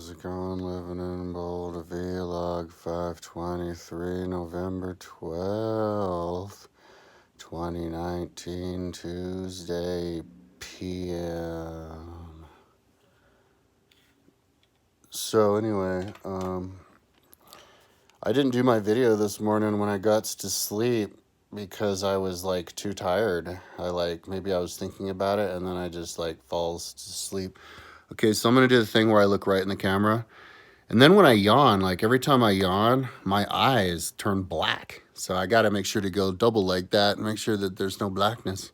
How's it going? Living in Boulder, Vlog 523, November 12th, 2019, Tuesday, PM. So anyway, I didn't do my video this morning when I got to sleep because I was like too tired. Maybe I was thinking about it and then I just like falls to sleep. Okay, so I'm gonna do the thing where I look right in the camera. And then when I yawn, like every time I yawn, my eyes turn black. So I got to make sure to go double like that and make sure that there's no blackness.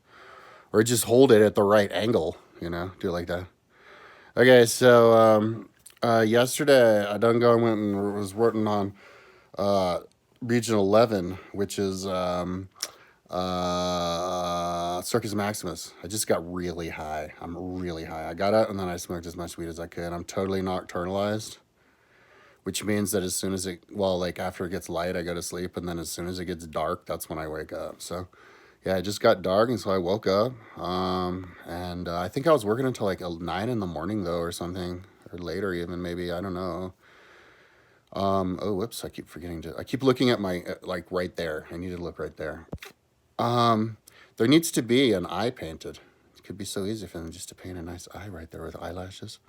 Or just hold it at the right angle, do it like that. Okay, so yesterday I done go and went and was working on uh, Region 11, which is Circus Maximus. I just got really high. I'm really high. I got out and then I smoked as much weed as I could. I'm totally nocturnalized, which means that as soon as after it gets light, I go to sleep, and then as soon as it gets dark, that's when I wake up. So, yeah, it just got dark, and so I woke up, and I think I was working until like 9 in the morning, though, or something, or later even, maybe, I don't know. Oh, whoops, I keep forgetting I keep looking at my, right there. I need to look right there. There needs to be an eye painted. It could be so easy for them just to paint a nice eye right there with eyelashes.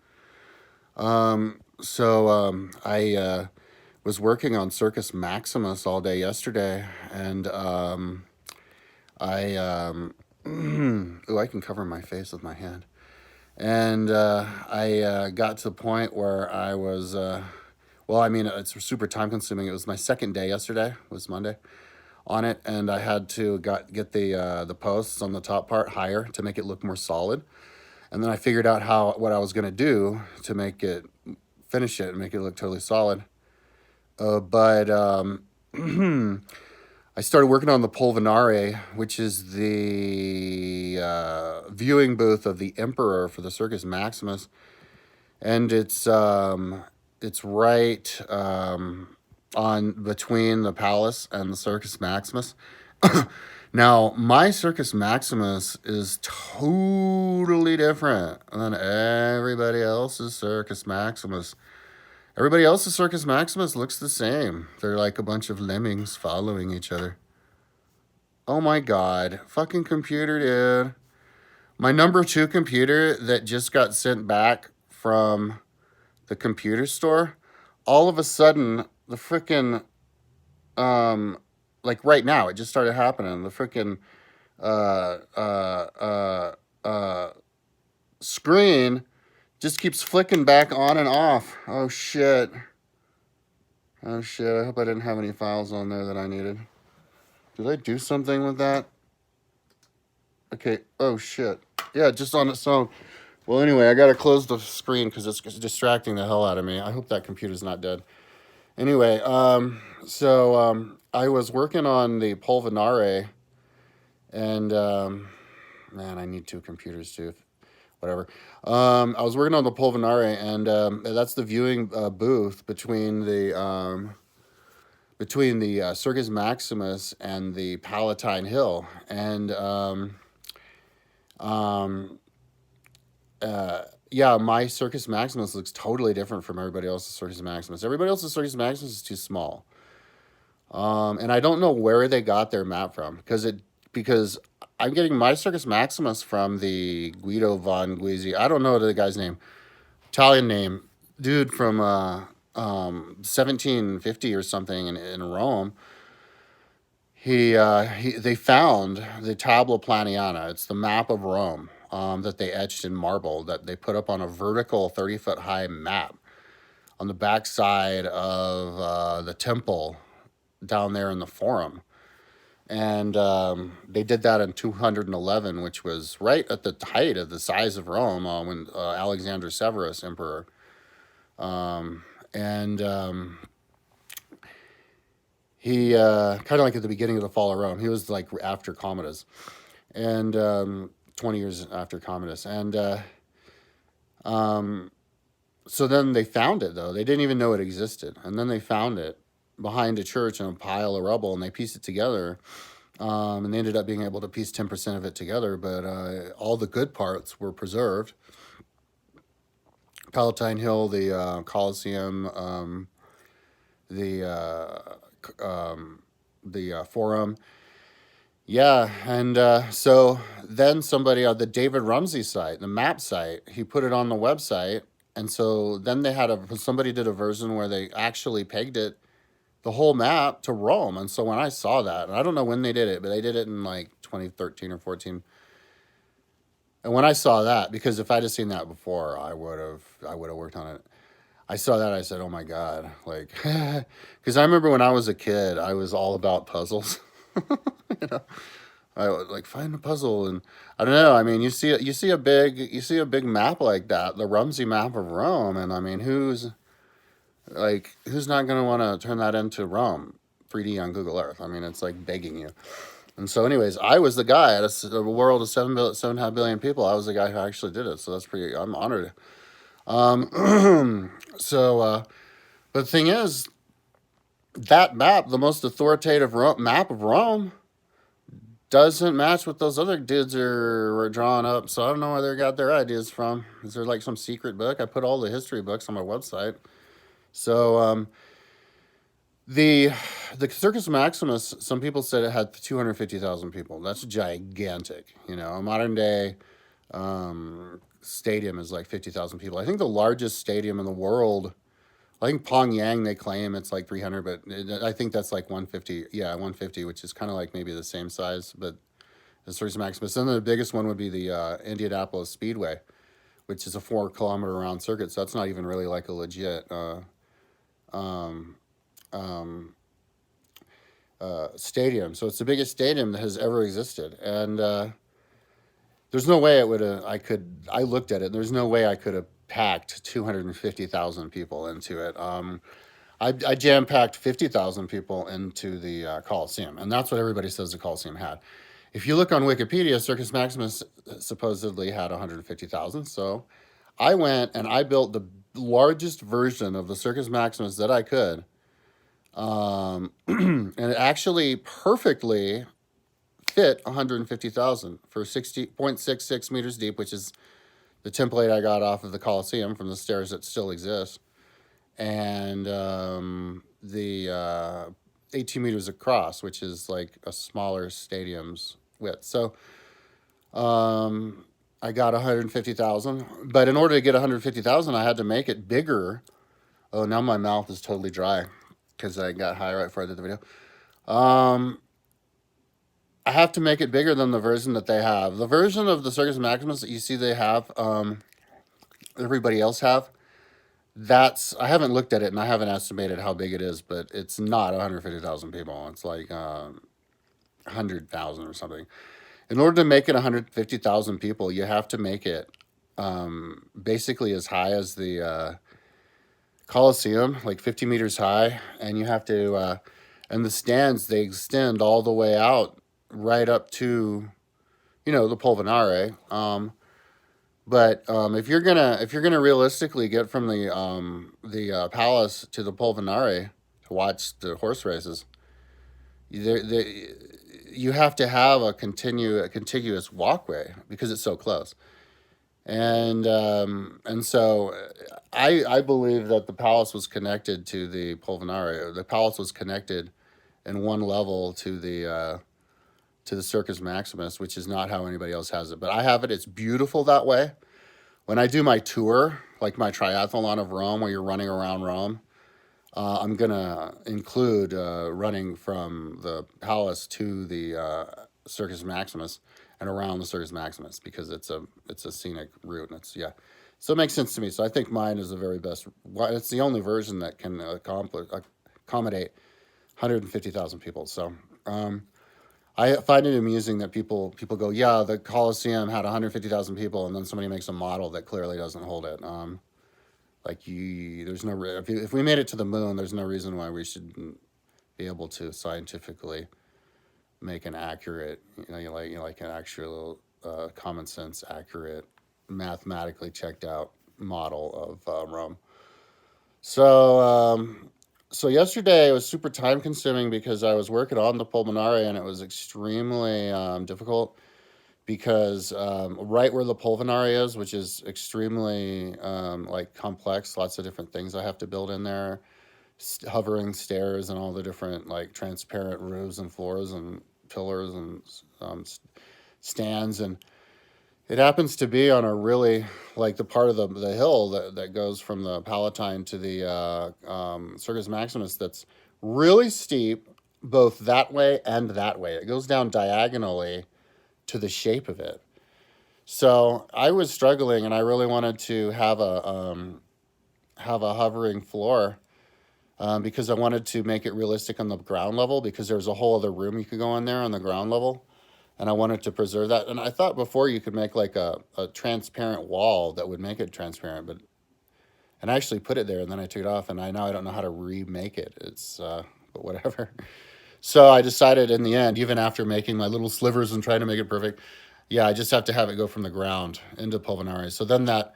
I was working on Circus Maximus all day yesterday, and I can cover my face with my hand. And I got to the point where I was, it's super time consuming. It was my second day yesterday, it was Monday, on it, and I had to get the posts on the top part higher to make it look more solid. And then I figured out what I was going to do to finish it and make it look totally solid. But I started working on the Polvinare, which is the viewing booth of the Emperor for the Circus Maximus, and it's right on between the Palace and the Circus Maximus. Now, my Circus Maximus is totally different than everybody else's Circus Maximus. Everybody else's Circus Maximus looks the same. They're like a bunch of lemmings following each other. Oh my god. Fucking computer, dude. My number 2 computer that just got sent back from the computer store, all of a sudden, the frickin', right now, it just started happening. The frickin', screen just keeps flicking back on and off. Oh shit. Oh shit, I hope I didn't have any files on there that I needed. Did I do something with that? Okay, oh shit. Yeah, just on its own. Well, anyway, I gotta close the screen because it's distracting the hell out of me. I hope that computer's not dead. Anyway, I was working on the Polvinare, and man, I need 2 computers too. Whatever. I was working on the Polvinare, and that's the viewing booth between the Circus Maximus and the Palatine Hill, and yeah, my Circus Maximus looks totally different from everybody else's Circus Maximus. Everybody else's Circus Maximus is too small. And I don't know where they got their map from, because I'm getting my Circus Maximus from the Guido von Guizzi. I don't know the guy's name. Italian name. Dude from 1750 or something in Rome. They found the Tabula Planiana. It's the map of Rome that they etched in marble that they put up on a vertical 30-foot high map on the backside of the temple down there in the Forum. And they did that in 211, which was right at the height of the size of Rome when Alexander Severus, emperor. He kind of like at the beginning of the fall of Rome. He was like after Commodus, and 20 years after Commodus. And so then they found it, though. They didn't even know it existed. And then they found it behind a church in a pile of rubble, and they pieced it together. And they ended up being able to piece 10% of it together, but all the good parts were preserved. Palatine Hill, the Coliseum, the Forum. Yeah, and so then somebody on the David Rumsey site, the map site, he put it on the website, and so then they had somebody did a version where they actually pegged it the whole map to Rome, and so when I saw that, and I don't know when they did it, but they did it in like 2013 or 14. And when I saw that, because if I'd have seen that before, I would have worked on it. I saw that, I said, "Oh my god!" Like, because I remember when I was a kid, I was all about puzzles. you know, I would like find a puzzle, and I don't know. I mean, you see a big map like that, the Rumsey map of Rome, and I mean, who's not going to want to turn that into Rome 3D on Google Earth? I mean, it's like begging you. And so, anyways, I was the guy at a world of 7.5 billion people. I was the guy who actually did it. So that's pretty. I'm honored. So, but the thing is, that map, the most authoritative map of Rome, doesn't match what those other dudes were drawing up. So I don't know where they got their ideas from. Is there like some secret book? I put all the history books on my website. So the Circus Maximus, some people said it had 250,000 people. That's gigantic. A modern day stadium is like 50,000 people. I think the largest stadium in the world, I think Pyongyang, they claim it's like 300, but I think that's like 150. Yeah, 150, which is kind of like maybe the same size, but the Circus Maximus. Then the biggest one would be the Indianapolis Speedway, which is a 4 kilometer round circuit. So that's not even really like a legit um, um, stadium. So it's the biggest stadium that has ever existed, and there's no way it would have. I looked at it. There's no way I could have packed 250,000 people into it. I jam packed 50,000 people into the Coliseum, and that's what everybody says the Coliseum had. If you look on Wikipedia, Circus Maximus supposedly had 150,000. So I went and I built the largest version of the Circus Maximus that I could. And it actually perfectly fit 150,000 for 60.66 meters deep, which is the template I got off of the Coliseum from the stairs that still exist, and the 18 meters across, which is like a smaller stadium's width. So I got 150,000, but in order to get 150,000, I had to make it bigger. Oh, now my mouth is totally dry because I got high right before I did the video. I have to make it bigger than the version that they have. The version of the Circus Maximus that you see they have, everybody else have, I haven't looked at it and I haven't estimated how big it is, but it's not 150,000 people. It's like 100,000 or something. In order to make it 150,000 people, you have to make it basically as high as the Coliseum, like 50 meters high, and you have to, and the stands, they extend all the way out right up to, the Polvinare. But if you're gonna realistically get from the palace to the Polvinare to watch the horse races, you have to have a contiguous walkway because it's so close. And so I believe that the palace was connected to the Polvinare. The palace was connected in one level to the Circus Maximus, which is not how anybody else has it. But I have it. It's beautiful that way. When I do my tour, like my triathlon of Rome, where you're running around Rome, I'm gonna include running from the palace to the Circus Maximus and around the Circus Maximus because it's a scenic route, and so it makes sense to me. So I think mine is the very best. It's the only version that can accommodate 150,000 people. So I find it amusing that people go, yeah, the Coliseum had 150,000 people, and then somebody makes a model that clearly doesn't hold it. There's no if we made it to the moon, there's no reason why we shouldn't be able to scientifically make an accurate, like an actual common sense, accurate, mathematically checked out model of Rome. So so yesterday it was super time consuming because I was working on the Pulmonare and it was extremely difficult because right where the pulvinari is, which is extremely like complex, lots of different things I have to build in there, hovering stairs and all the different like transparent roofs and floors and pillars and stands, and it happens to be on a really like the part of the hill that goes from the Palatine to the Circus Maximus that's really steep, both that way and that way. It goes down diagonally to the shape of it. So I was struggling, and I really wanted to have a hovering floor because I wanted to make it realistic on the ground level, because there's a whole other room you could go in there on the ground level, and I wanted to preserve that. And I thought before you could make like a transparent wall that would make it transparent, and I actually put it there, and then I took it off, and now I don't know how to remake it. It's but whatever. So I decided in the end, even after making my little slivers and trying to make it perfect, yeah, I just have to have it go from the ground into pulvinari. So then that,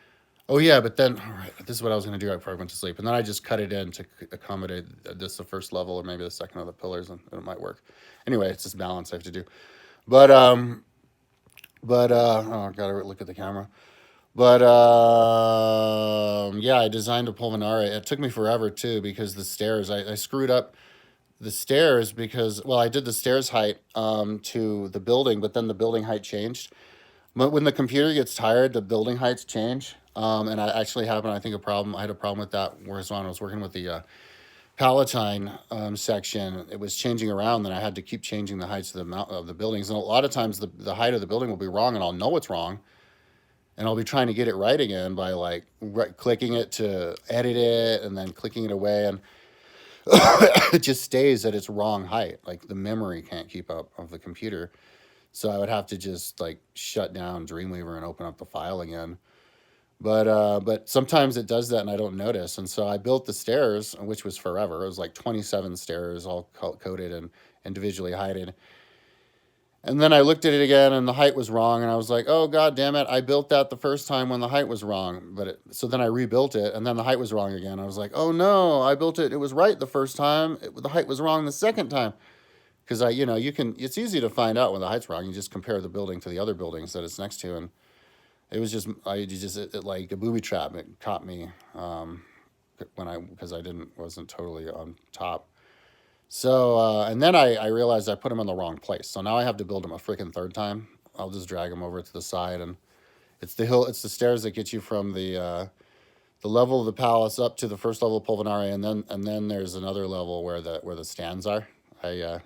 oh yeah, but then, all right, this is what I was going to do before I went to sleep. And then I just cut it in to accommodate this, the first level, or maybe the second of the pillars, and it might work. Anyway, it's just balance I have to do. But, oh, I gotta look at the camera. But yeah, I designed a pulvinari. It took me forever too, because the stairs, I screwed up the stairs because, well, I did the stairs height to the building, but then the building height changed. But when the computer gets tired, the building heights change. And I actually happened, I think, I had a problem with that. Whereas when I was working with the Palatine section, it was changing around, and I had to keep changing the heights of the buildings. And a lot of times the height of the building will be wrong, and I'll know it's wrong. And I'll be trying to get it right again by like clicking it to edit it and then clicking it away. And it just stays at its wrong height. Like the memory can't keep up of the computer. So I would have to just like shut down Dreamweaver and open up the file again. But sometimes it does that and I don't notice. And so I built the stairs, which was forever. It was like 27 stairs, all coded and individually heighted. And then I looked at it again, and the height was wrong, and I was like, "Oh God damn it! I built that the first time when the height was wrong." So then I rebuilt it, and then the height was wrong again. I was like, "Oh no! I built it. It was right the first time. The height was wrong the second time." Because you can. It's easy to find out when the height's wrong. You just compare the building to the other buildings that it's next to, and it was just it like a booby trap. It caught me because I wasn't totally on top. So, and then I realized I put them in the wrong place. So now I have to build them a freaking third time. I'll just drag them over to the side, and it's the stairs that get you from the level of the palace up to the first level of Pulvinari, and then there's another level where the stands are. Yeah.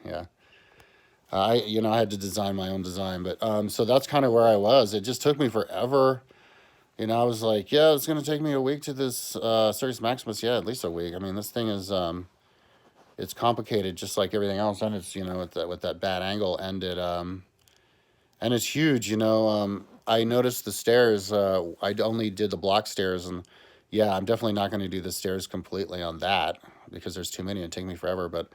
I had to design my own design, but so that's kind of where I was. It just took me forever. I was like, yeah, it's gonna take me a week to this Circus Maximus. Yeah, at least a week. I mean, this thing is it's complicated just like everything else, and it's with that bad angle, and it's huge. I noticed the stairs. I only did the block stairs, and yeah, I'm definitely not going to do the stairs completely on that because there's too many and take me forever. But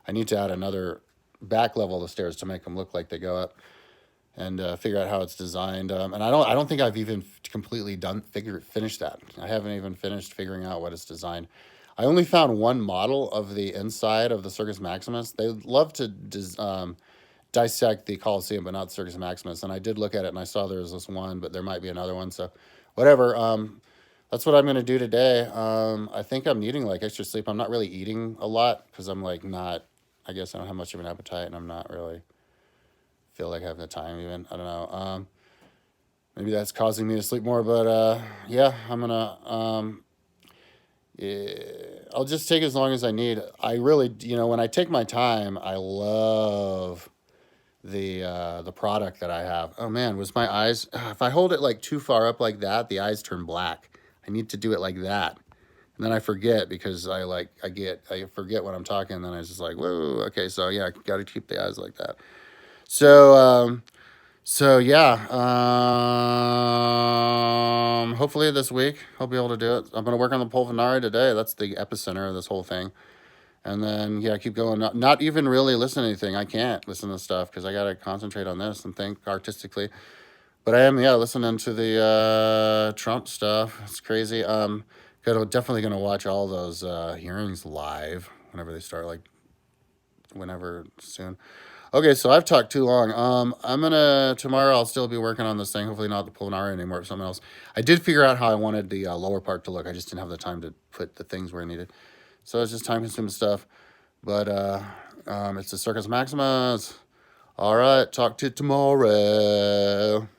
I need to add another back level of stairs to make them look like they go up, and figure out how it's designed. And I don't think I've even completely finished that. I haven't even finished figuring out what it's designed. I only found one model of the inside of the Circus Maximus. They love to dissect the Colosseum, but not the Circus Maximus. And I did look at it, and I saw there was this one, but there might be another one. So, whatever. That's what I'm gonna do today. I think I'm needing like extra sleep. I'm not really eating a lot because I'm like not. I guess I don't have much of an appetite, and I'm not really feel like having the time even. I don't know. Maybe that's causing me to sleep more. But yeah, I'm gonna. I'll just take as long as I need. I really, when I take my time, I love the product that I have. Oh man, was my eyes? If I hold it like too far up like that, the eyes turn black. I need to do it like that, and then I forget because I forget when I'm talking. And then I was just like, whoa, okay, so yeah, I got to keep the eyes like that. So yeah, hopefully this week I'll be able to do it. I'm gonna work on the Pulvinari today. That's the epicenter of this whole thing. And then yeah, keep going. Not even really listen to anything. I can't listen to stuff because I gotta concentrate on this and think artistically. But I am listening to the Trump stuff. It's crazy. Definitely gonna watch all those hearings live whenever they start, like whenever soon. Okay, so I've talked too long. Tomorrow I'll still be working on this thing. Hopefully not the Pulmonary anymore, something else. I did figure out how I wanted the lower part to look. I just didn't have the time to put the things where I needed. So it's just time consuming stuff. But it's the Circus Maximus. All right, talk to you tomorrow.